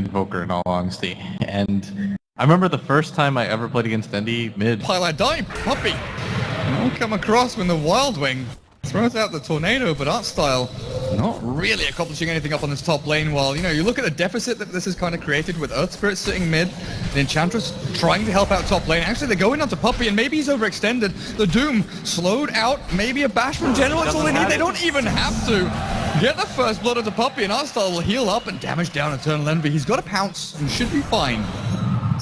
Invoker, in all honesty. And I remember the first time I ever played against Dendy mid. Highlight dive, Puppy. Will come across when the Wild Wing throws out the tornado, but Artstyle not really accomplishing anything up on this top lane. While, you know, you look at the deficit that this has kind of created with Earth Spirit sitting mid, the Enchantress trying to help out top lane. Actually, they're going onto Puppy, and maybe he's overextended. The Doom slowed out. Maybe a bash from General. That's all they need. They don't even have to get the first blood onto Puppy, and Artstyle will heal up and damage down Eternal Envy. He's got a pounce and should be fine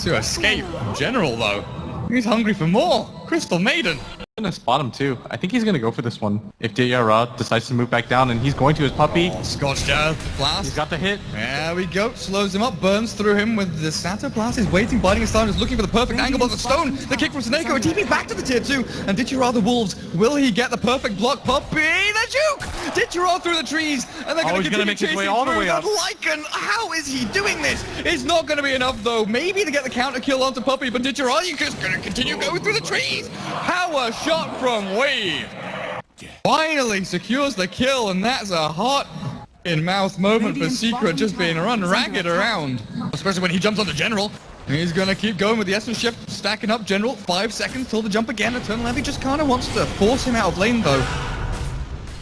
to escape. General, though, he's hungry for more. Crystal Maiden. Gonna spot him too. I think he's gonna go for this one. If Dara decides to move back down, and he's going to his Puppy. Scorched Earth Blast. He's got the hit. There we go. Slows him up, burns through him with the Sato Blast. He's waiting, biting his time, just looking for the perfect angle. But the stone, the kick from Sneko, a TP back to the tier 2. And Ditchara the Wolves, will he get the perfect block? Puppy, the juke! Ditchara through the trees, and they're going to continue make his chasing way all the way up. Lycan, how is he doing this? It's not going to be enough though. Maybe to get the counter kill onto Puppy, but Ditchara, you're just going to continue going through the trees. Power shot from Wave. Finally secures the kill, and that's a hot in-mouth moment for Secret, just being run ragged around. Especially when he jumps on the General. He's gonna keep going with the Essence Shift, stacking up General. 5 seconds till the jump again. Eternal Envy just kind of wants to force him out of lane though.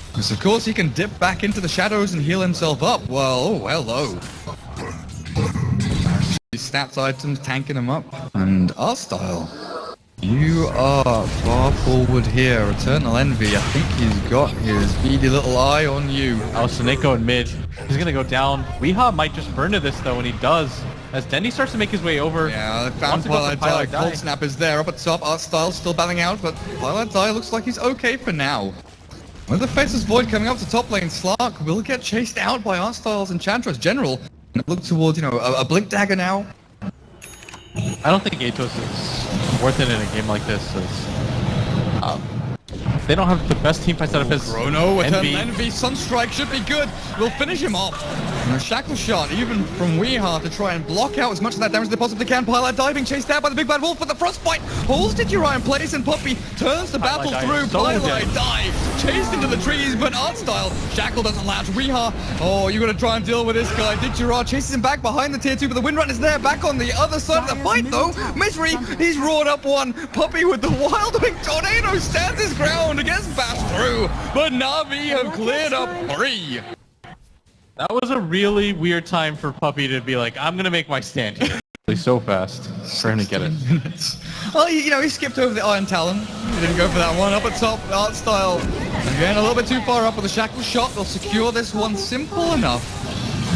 Because of course he can dip back into the shadows and heal himself up. Well, oh, hello. Stats items tanking him up. And Artstyle, you are far forward here. Eternal Envy, I think he's got his beady little eye on you. Oh, Sneko in mid. He's gonna go down. Weehaw might just burn to this though, when he does. As Dendy starts to make his way over. Yeah, the found Twilight Die. Cold Snap is there up at top. Artstyle still battling out, but Twilight Die looks like he's okay for now. With the Faceless Void coming up to top lane, Slark will get chased out by Artstyle's Enchantress General. Look towards, you know, a Blink Dagger now. I don't think Atos is worth it in a game like this. They don't have the best team fight setup as Chrono, Eternal Envy, Sunstrike should be good. We'll finish him off. And a Shackle Shot, even from Weehaw, to try and block out as much of that damage as they possibly can. Pilot diving, chased out by the Big Bad Wolf, but the Frostbite holds Ditchara in place, and Puppy turns the battle through. Pilot dive, chased into the trees, but Artstyle, Shackle doesn't latch. Weehaw, oh, you gotta try and deal with this guy. Ditchara chases him back behind the tier 2, but the Windrun is there, back on the other side of the fight though. Misery, he's roared up one. Puppy with the Wild Wing Tornado stands his ground against Bash through, but NaVi have cleared up 3. That was a really weird time for Puppy to be like, I'm gonna make my stand here. He's so fast for him to get it. Well, you know, he skipped over the Iron Talon. He didn't go for that one. Up at top, Artstyle again a little bit too far up with the Shackle Shot. They'll secure this one simple enough.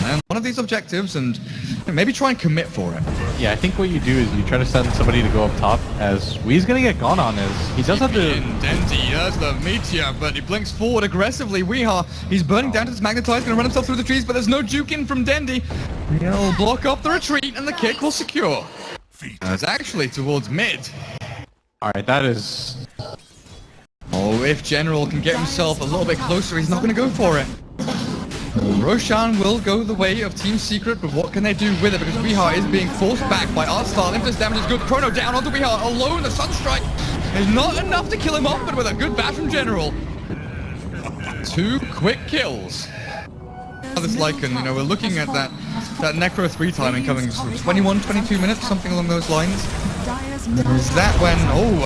And one of these objectives, and maybe try and commit for it. Yeah, I think what you do is you try to send somebody to go up top, as Wee's gonna get gone on as he does have to... Dendy, there's the Meteor, but he blinks forward aggressively. Weehaw, he's burning down to this Magnetize, gonna run himself through the trees, but there's no juke in from Dendy. He'll block up the retreat, and the kick will secure. It's actually towards mid. Alright, that is... Oh, if General can get himself a little bit closer, he's not gonna go for it. Roshan will go the way of Team Secret, but what can they do with it? Because Weehaw is being forced back by Artstyle. Infinite damage is good. Chrono down onto Weehaw. Alone, the Sunstrike is not enough to kill him off, but with a good bash from General. 2 quick kills. This Lycan, you know, we're looking at that Necro 3 timing coming from 21, 22 minutes, something along those lines. Is that when,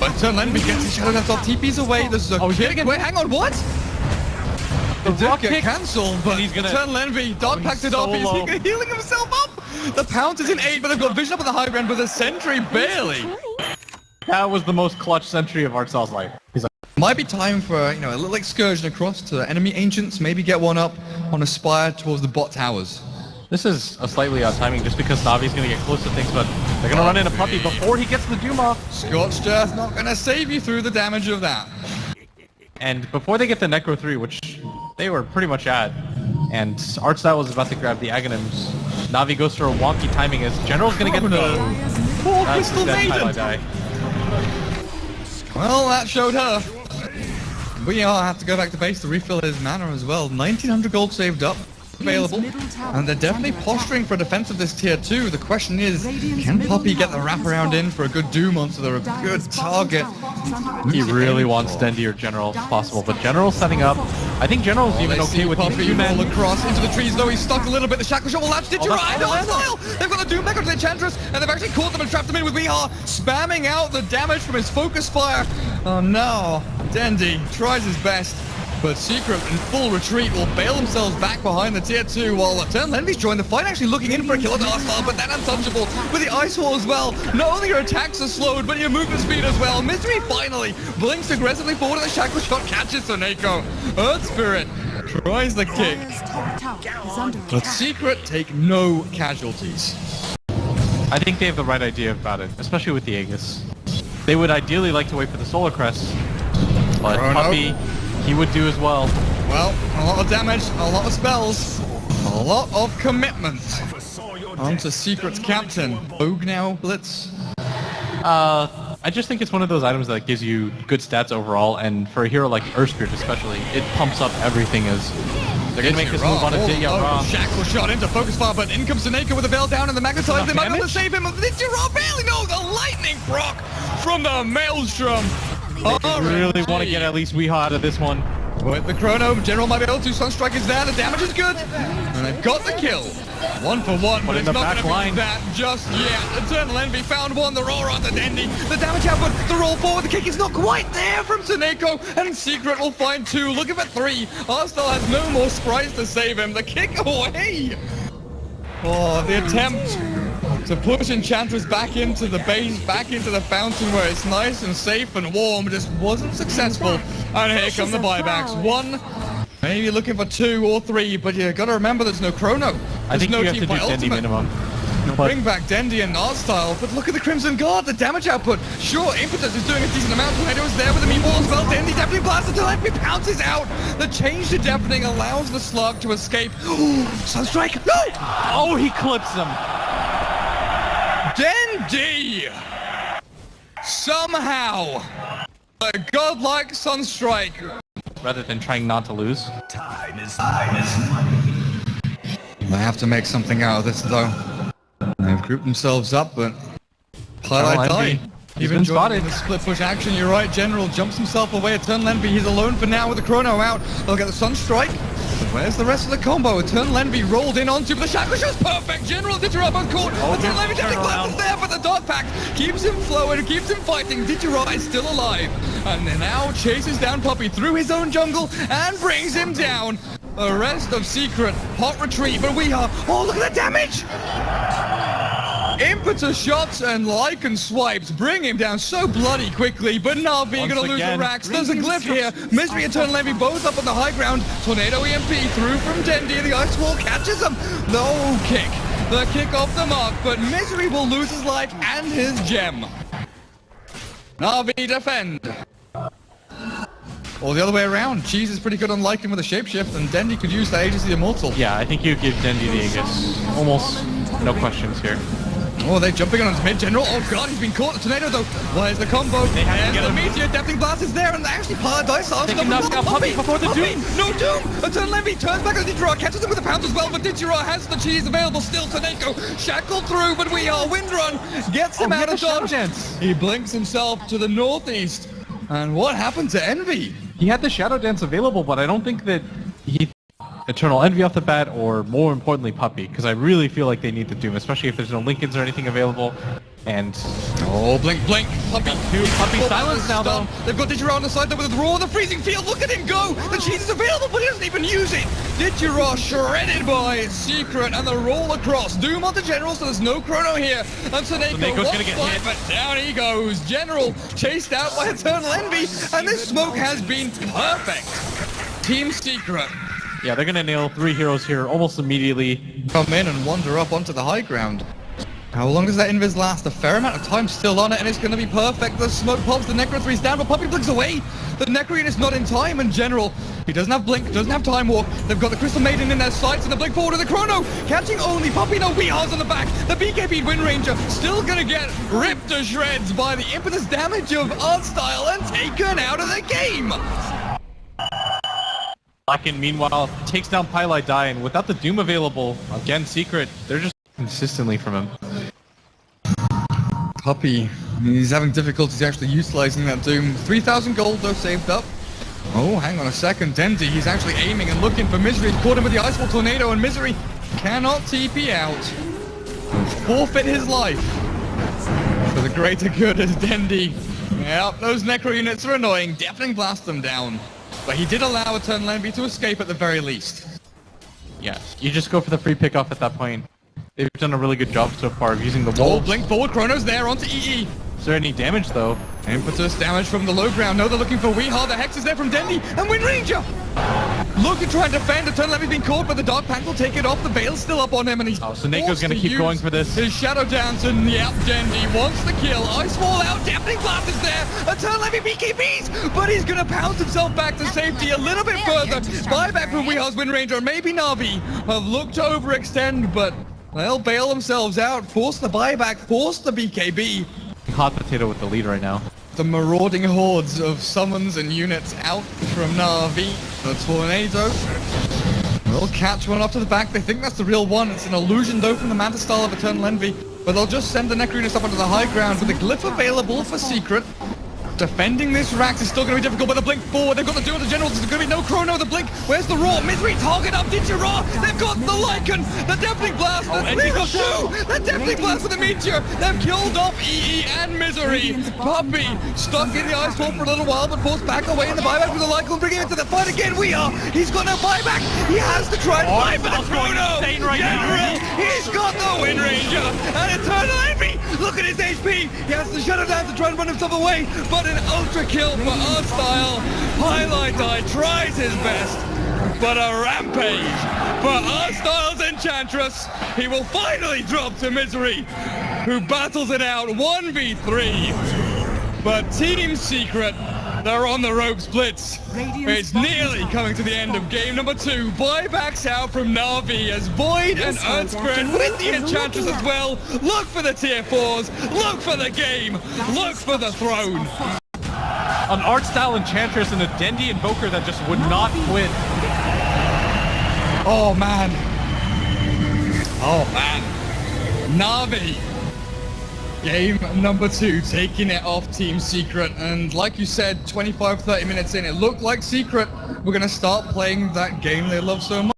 Eternal Envy gets his Shadow Dance off, TP's away, there's a kick. Wait, hang on, what? The did get cancelled, but he's gonna Eternal Envy, Dark packed it up, he's healing himself up! The Pounce is in 8, but they've got Vision up at the high ground with a Sentry barely! That was the most clutch sentry of Artstyle's life. He's like, might be time for, you know, a little excursion across to enemy Ancients, maybe get one up on a spire towards the bot towers. This is a slightly odd timing just because Navi's gonna get close to things, but they're gonna run into Puppy before he gets the Doom off. Scorched Earth not gonna save you through the damage of that. And before they get the Necro 3, which they were pretty much at, and Artstyle was about to grab the Aghanims, NaVi goes for a wonky timing as General's gonna get the... Poor Crystal Maiden! Well, that showed her. We all have to go back to base to refill his mana as well. 1900 gold saved up. Available, and they're definitely posturing for a defense of this tier 2. The question is, can Puppy get the wraparound in for a good Doom onto a good target? He really wants Dendy or General if possible, but General's setting up. I think General's even okay with Puppy these 2 men. Roll across into the trees, though he's stuck a little bit. The Shackle Shot will latch Ditchara and Artstyle! They've got back onto the Enchantress, and they've actually caught them and trapped them in with Weehaw, spamming out the damage from his Focus Fire. Oh no, Dendi tries his best, but Secret in full retreat will bail themselves back behind the tier 2 while Eternal Envy's joined the fight, actually looking in for a kill at Arsenal, but then untouchable with the Ice Wall as well. Not only your attacks are slowed, but your movement speed as well. Misery finally blinks aggressively forward, and the Shackle Shot catches Soneko. Earth Spirit tries the kick, but Secret take no casualties. I think they have the right idea about it, especially with the Aegis. They would ideally like to wait for the Solar Crest, but Puppey, he would do as well. Well, a lot of damage, a lot of spells, a lot of commitment. Onto Secret's captain. Bogue now, Blitz. I just think it's one of those items that gives you good stats overall, and for a hero like Earth Spirit especially, it pumps up everything as they're going to make this move on a Ditya. Shackle Shot into Focus Fire, but in comes Soneko with the Veil down and the Magnetize. They might be able to save him. Ditya barely knows the lightning proc from the Maelstrom. They really want to get at least Weehaw out of this one. With the Chrono, General might be able to. Sunstrike is there, the damage is good, and they've got the kill. 1 for 1, but it's not going to be that just yet. Eternal Envy found one, the roll on the Dendi. The damage output, the roll forward, the kick is not quite there from Soneko, and Secret will find 2, looking for 3. Arstal has no more sprites to save him. The kick away. Oh, the attempt to push Enchantress back into the base, back into the fountain where it's nice and safe and warm, just wasn't successful. And here come the buybacks. 1, maybe looking for 2 or 3, but you gotta remember there's no Chrono. I think no you have to do Dendi minimum. Bring back Dendi and Arstyle, but look at the Crimson Guard, the damage output. Sure, Impetus is doing a decent amount. Tornado is there with the meatball as well. Dendi definitely blasts until Envy pounces out. The change to deafening allows the slug to escape. Sunstrike, no! Oh, he clips him. Dendi! Somehow, a godlike Sunstrike. Rather than trying not to lose. Time is money. They have to make something out of this though. They've grouped themselves up, but Highlight die. Even spotted the split push action, you're right. General jumps himself away. Eternal Envy, he's alone for now with the Chrono out. They'll get the Sunstrike. But where's the rest of the combo? Eternal Envy rolled in onto, but the Shackle Shot's perfect. General Ditya both caught. Eternal Envy definitely glasses there, but the Dark Pact keeps him flowing, keeps him fighting. Ditya is still alive. And now chases down Puppey through his own jungle and brings him down. The rest of Secret, hot retreat, but we are... Oh, look at the damage! Impetus shots and Lycan swipes bring him down so bloody quickly, but NaVi gonna lose the racks. There's a glyph here. Misery and Eternal Envy both up on the high ground. Tornado EMP through from Dendi. The Ice Wall catches him. No kick. The kick off the mark, but Misery will lose his life and his gem. NaVi defend. Or the other way around. Cheese is pretty good on Lycan with a shapeshift, and Dendi could use the Aegis of the Immortal. Yeah, I think you give Dendi the Aegis. Almost no questions here. Oh, they're jumping on his mid general. Oh god, he's been caught. The Tornado though. Where's the combo? They have to get the him. Meteor Deafening Blast is there, and they actually Paradise Arms. They can knock out Puppey before the Doom. No Doom. Eternal Envy turns back on Ditya, catches him with a pound as well, but Ditya has the cheese available still. Soneko shackled through, but we are Windrun gets him out of dodge. He blinks himself to the northeast. And what happened to Envy? He had the Shadow Dance available, but I don't think that he Eternal Envy off the bat, or more importantly Puppey, because I really feel like they need the Doom, especially if there's no Lincolns or anything available. And oh, blink, Puppey. Puppey silence now though. They've got Ditya on the side there with the roar of the freezing field. Look at him go. The cheese is available, but he doesn't even use it. Ditya shredded by Secret, and the roll across. Doom on the General, so there's no Chrono here. And Soneko's gonna get hit, but down he goes. General chased out by Eternal Envy, and this smoke has been perfect. Team Secret. Yeah, they're gonna nail 3 heroes here almost immediately. Come in and wander up onto the high ground. How long does that invis last? A fair amount of time still on it, and it's going to be perfect. The smoke pops, the Necro 3's down, but Puppey blinks away. The Necro unit's not in time, and General, he doesn't have blink, doesn't have time walk. They've got the Crystal Maiden in their sights, and the blink forward to the Chrono. Catching only Puppey, no Weehaws on the back. The BKB Wind Ranger still going to get ripped to shreds by the impetus damage of Artstyle and taken out of the game. Lycan, meanwhile, takes down Pylite Die, and without the Doom available, again, Secret, they're just consistently from him. Puppey, he's having difficulties actually utilizing that Doom. 3,000 gold though saved up. Oh, hang on a second. Dendi, he's actually aiming and looking for Misery. Caught him with the Ice Wall Tornado, and Misery cannot TP out. forfeit his life for the greater good as Dendi. Yep, those Necro units are annoying. Deafening Blast them down. But he did allow Eternal Envy to escape at the very least. Yeah, you just go for the free pickoff at that point. They've done a really good job so far of using the Oh, wolves. blink forward, Chrono's there onto EE. Is there any damage though? Impetus damage from the low ground. No, they're looking for Weehar. The Hex is there from Dendi. And Wind Ranger! Look to try and defend. Eternal Envy's been caught, but the Dark Pact will take it off. The Veil's still up on him, and he's Oh, so Nako's forced gonna to keep use going for this. His Shadow Dance, and yep, Dendi wants the kill. Ice Wall out. Deafening Blast is there. Eternal Envy BKBs, but he's gonna pounce himself back to safety a little bit further. Buyback from Weehar's Wind Ranger, and maybe NaVi have looked to overextend, but they'll bail themselves out. Force the buyback, force the BKB. Hot potato with the lead right now. The marauding hordes of summons and units out from NaVi. The Tornado will catch one up to the back. They think that's the real one. It's an illusion though from the Manta style of Eternal Envy. But they'll just send the Necro units up onto the high ground with a glyph available for Secret. Defending this Rax is still going to be difficult, but the blink forward. They've got the duel of the generals. There's going to be no Chrono. The blink. Where's the Raw? Misery target up. Did you Raw? They've got the Lycan. The Deafening Blast. The The Deafening Blast with the Meteor. They've killed off EE and Misery. Puppy stuck in the ice wall for a little while, but forced back away in the buyback with the Lycan. Bringing it to the fight again. He's got no buyback. He has to try and fight for the Chrono. He's got the Wind Ranger. And Eternal Envy. Look at his HP. He has to shut him down to try and run himself away. But an ultra kill for our style. Highlight Eye tries his best, but a Rampage for our style's Enchantress. He will finally drop to Misery, who battles it out 1v3. But Team Secret, they're on the ropes. Blitz. It's nearly coming to the end of game number 2. Buybacks out from NaVi as Void and Earthspread with the Enchantress as well. Look for the tier 4s. Look for the game. Look for the throne. An art style Enchantress and a Dendi Invoker that just would not quit. Oh man. Oh man. NaVi. Game number 2, taking it off Team Secret. And like you said, 25-30 minutes in, it looked like Secret were going to start playing that game they love so much.